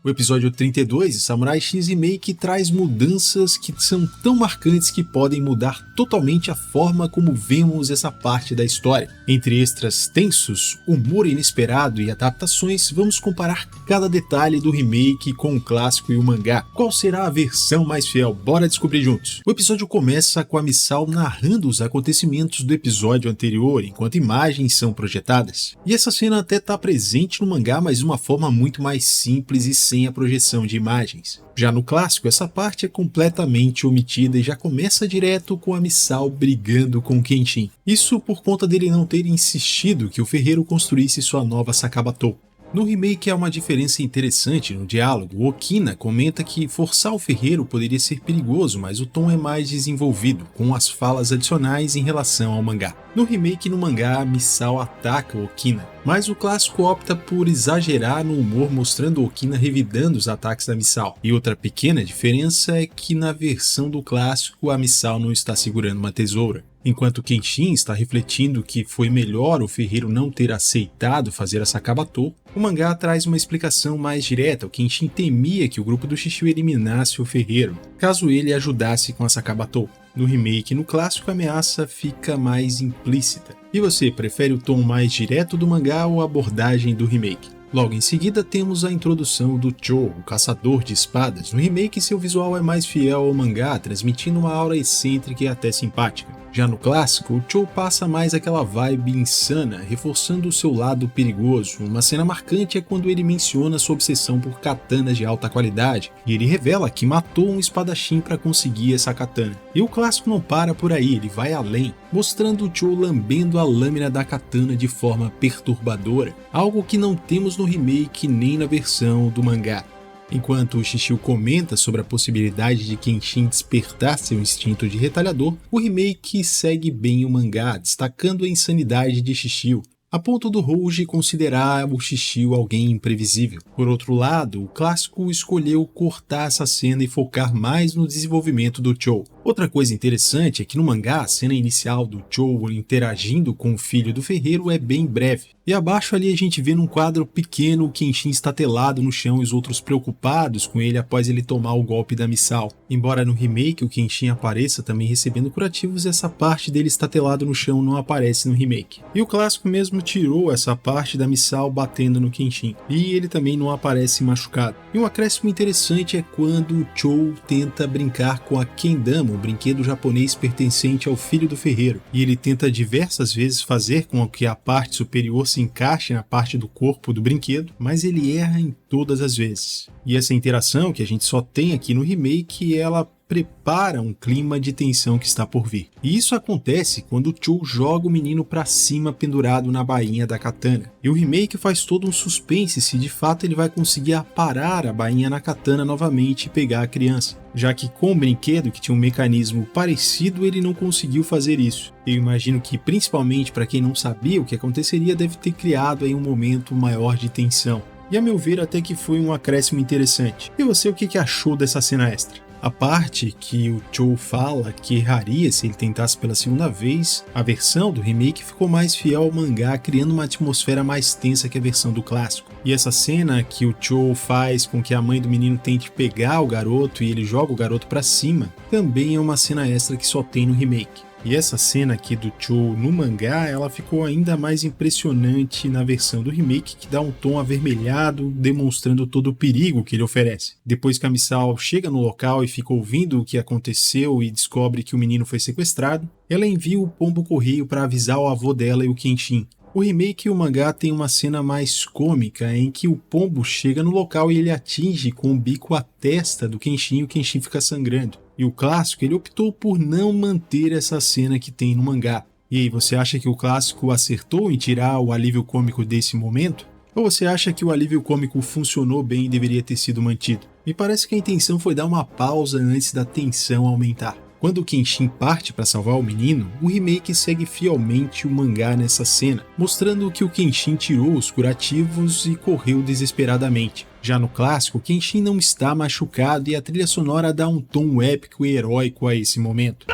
O episódio 32 de Samurai X Remake traz mudanças que são tão marcantes que podem mudar totalmente a forma como vemos essa parte da história. Entre extras tensos, humor inesperado e adaptações, vamos comparar cada detalhe do remake com o clássico e o mangá. Qual será a versão mais fiel? Bora descobrir juntos! O episódio começa com a Misao narrando os acontecimentos do episódio anterior, enquanto imagens são projetadas. E essa cena até está presente no mangá, mas de uma forma muito mais simples e sem a projeção de imagens. Já no clássico, essa parte é completamente omitida e já começa direto com a Misao brigando com Kenshin. Isso por conta dele não ter insistido que o ferreiro construísse sua nova Sakabatou. No remake há uma diferença interessante no diálogo. Okina comenta que forçar o ferreiro poderia ser perigoso, mas o tom é mais desenvolvido, com as falas adicionais em relação ao mangá. No remake e no mangá, Misao ataca Okina, mas o clássico opta por exagerar no humor, mostrando Okina revidando os ataques da Misao. E outra pequena diferença é que na versão do clássico a Misao não está segurando uma tesoura. Enquanto Kenshin está refletindo que foi melhor o ferreiro não ter aceitado fazer a Sakabatou, o mangá traz uma explicação mais direta. O Kenshin temia que o grupo do Shishio eliminasse o ferreiro, caso ele ajudasse com a Sakabatou. No remake e no clássico a ameaça fica mais implícita. E você, prefere o tom mais direto do mangá ou a abordagem do remake? Logo em seguida temos a introdução do Cho, o caçador de espadas. No remake seu visual é mais fiel ao mangá, transmitindo uma aura excêntrica e até simpática. Já no clássico, o Cho passa mais aquela vibe insana, reforçando o seu lado perigoso. Uma cena marcante é quando ele menciona sua obsessão por katanas de alta qualidade, e ele revela que matou um espadachim para conseguir essa katana. E o clássico não para por aí, ele vai além, mostrando o Cho lambendo a lâmina da katana de forma perturbadora, algo que não temos no remake nem na versão do mangá. Enquanto o Shishio comenta sobre a possibilidade de Kenshin despertar seu instinto de retalhador, o remake segue bem o mangá, destacando a insanidade de Shishio, a ponto do Rouge considerar o Shishio alguém imprevisível. Por outro lado, o clássico escolheu cortar essa cena e focar mais no desenvolvimento do Cho. Outra coisa interessante é que no mangá a cena inicial do Cho interagindo com o filho do ferreiro é bem breve. E abaixo ali a gente vê num quadro pequeno o Kenshin estatelado no chão e os outros preocupados com ele após ele tomar o golpe da Misao. Embora no remake o Kenshin apareça também recebendo curativos, essa parte dele estatelado no chão não aparece no remake. E o clássico mesmo tirou essa parte da Misao batendo no Kenshin, e ele também não aparece machucado. E um acréscimo interessante é quando o Cho tenta brincar com a Kendama, um brinquedo japonês pertencente ao filho do ferreiro, e ele tenta diversas vezes fazer com que a parte superior se encaixe na parte do corpo do brinquedo, mas ele erra em todas as vezes. E essa interação que a gente só tem aqui no remake, ela prepara um clima de tensão que está por vir. E isso acontece quando o Cho joga o menino para cima pendurado na bainha da katana. E o remake faz todo um suspense se de fato ele vai conseguir aparar a bainha na katana novamente e pegar a criança, já que com o brinquedo que tinha um mecanismo parecido ele não conseguiu fazer isso. Eu imagino que principalmente para quem não sabia o que aconteceria deve ter criado aí um momento maior de tensão. E a meu ver até que foi um acréscimo interessante. E você, o que achou dessa cena extra? A parte que o Cho fala que erraria se ele tentasse pela segunda vez, a versão do remake ficou mais fiel ao mangá, criando uma atmosfera mais tensa que a versão do clássico. E essa cena que o Cho faz com que a mãe do menino tente pegar o garoto e ele joga o garoto para cima, também é uma cena extra que só tem no remake. E essa cena aqui do Cho no mangá, ela ficou ainda mais impressionante na versão do remake, que dá um tom avermelhado, demonstrando todo o perigo que ele oferece. Depois que a Misao chega no local e fica ouvindo o que aconteceu e descobre que o menino foi sequestrado, ela envia o pombo-correio para avisar o avô dela e o Kenshin. O remake e o mangá tem uma cena mais cômica em que o pombo chega no local e ele atinge com o bico a testa do Kenshin e o Kenshin fica sangrando. E o clássico ele optou por não manter essa cena que tem no mangá. E aí, você acha que o clássico acertou em tirar o alívio cômico desse momento? Ou você acha que o alívio cômico funcionou bem e deveria ter sido mantido? Me parece que a intenção foi dar uma pausa antes da tensão aumentar. Quando o Kenshin parte para salvar o menino, o remake segue fielmente o mangá nessa cena, mostrando que o Kenshin tirou os curativos e correu desesperadamente. Já no clássico, o Kenshin não está machucado e a trilha sonora dá um tom épico e heróico a esse momento.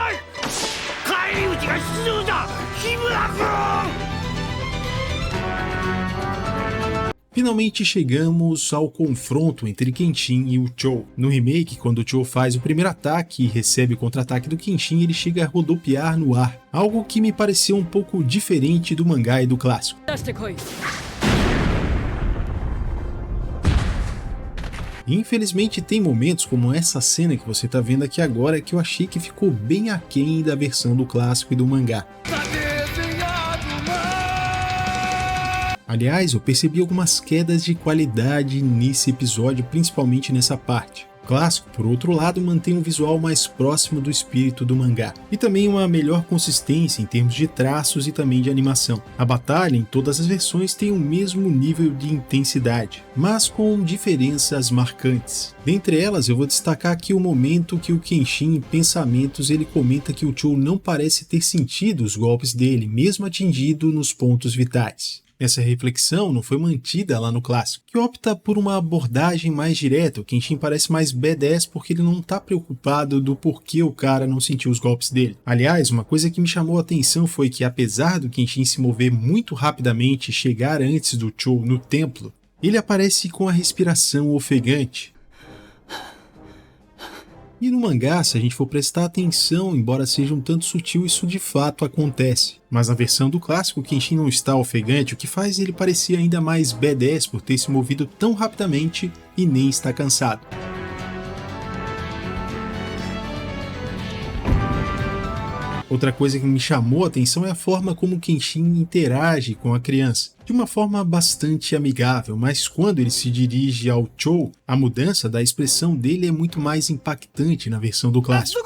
Finalmente chegamos ao confronto entre Kenshin e o Chou. No remake, quando o Chou faz o primeiro ataque e recebe o contra-ataque do Kenshin, ele chega a rodopiar no ar, algo que me pareceu um pouco diferente do mangá e do clássico. Infelizmente tem momentos como essa cena que você está vendo aqui agora que eu achei que ficou bem aquém da versão do clássico e do mangá. Aliás, eu percebi algumas quedas de qualidade nesse episódio, principalmente nessa parte. O clássico, por outro lado, mantém um visual mais próximo do espírito do mangá, e também uma melhor consistência em termos de traços e também de animação. A batalha em todas as versões tem o mesmo nível de intensidade, mas com diferenças marcantes. Dentre elas, eu vou destacar aqui o momento que o Kenshin, em pensamentos, ele comenta que o Chou não parece ter sentido os golpes dele, mesmo atingido nos pontos vitais. Essa reflexão não foi mantida lá no clássico, que opta por uma abordagem mais direta. O Kenshin parece mais badass porque ele não está preocupado do porquê o cara não sentiu os golpes dele. Aliás, uma coisa que me chamou a atenção foi que, apesar do Kenshin se mover muito rapidamente e chegar antes do Chou no templo, ele aparece com a respiração ofegante. E no mangá, se a gente for prestar atenção, embora seja um tanto sutil, isso de fato acontece. Mas na versão do clássico, o Kenshin não está ofegante, o que faz ele parecer ainda mais badass por ter se movido tão rapidamente e nem está cansado. Outra coisa que me chamou a atenção é a forma como o Kenshin interage com a criança. De uma forma bastante amigável, mas quando ele se dirige ao Chou, a mudança da expressão dele é muito mais impactante na versão do clássico.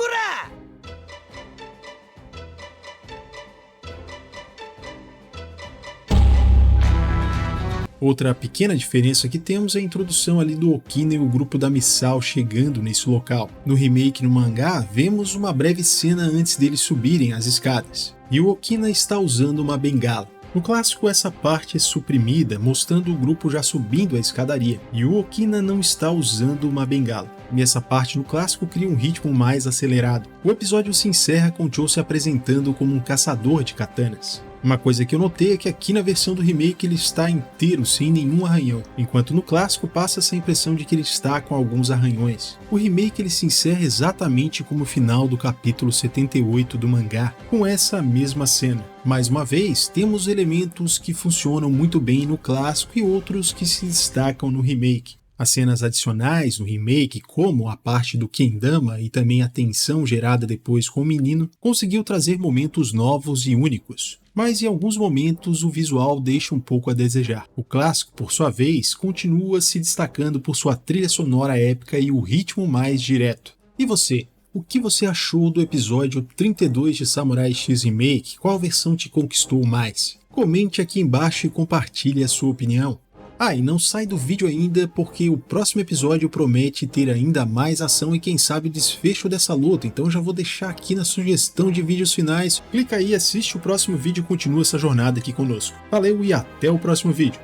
Outra pequena diferença que temos é a introdução ali do Okina e o grupo da Misao chegando nesse local. No remake no mangá, vemos uma breve cena antes deles subirem as escadas, e o Okina está usando uma bengala. No clássico, essa parte é suprimida, mostrando o grupo já subindo a escadaria, e o Okina não está usando uma bengala. E essa parte no clássico cria um ritmo mais acelerado. O episódio se encerra com Chou se apresentando como um caçador de katanas. Uma coisa que eu notei é que aqui na versão do remake ele está inteiro, sem nenhum arranhão, enquanto no clássico passa-se a impressão de que ele está com alguns arranhões. O remake ele se encerra exatamente como o final do capítulo 78 do mangá, com essa mesma cena. Mais uma vez, temos elementos que funcionam muito bem no clássico e outros que se destacam no remake. As cenas adicionais no remake, como a parte do Kendama e também a tensão gerada depois com o menino, conseguiu trazer momentos novos e únicos. Mas em alguns momentos o visual deixa um pouco a desejar. O clássico, por sua vez, continua se destacando por sua trilha sonora épica e o ritmo mais direto. E você? O que você achou do episódio 32 de Samurai X Remake? Qual versão te conquistou mais? Comente aqui embaixo e compartilhe a sua opinião. E não sai do vídeo ainda porque o próximo episódio promete ter ainda mais ação e quem sabe o desfecho dessa luta, então já vou deixar aqui na sugestão de vídeos finais. Clica aí, assiste o próximo vídeo e continua essa jornada aqui conosco. Valeu e até o próximo vídeo.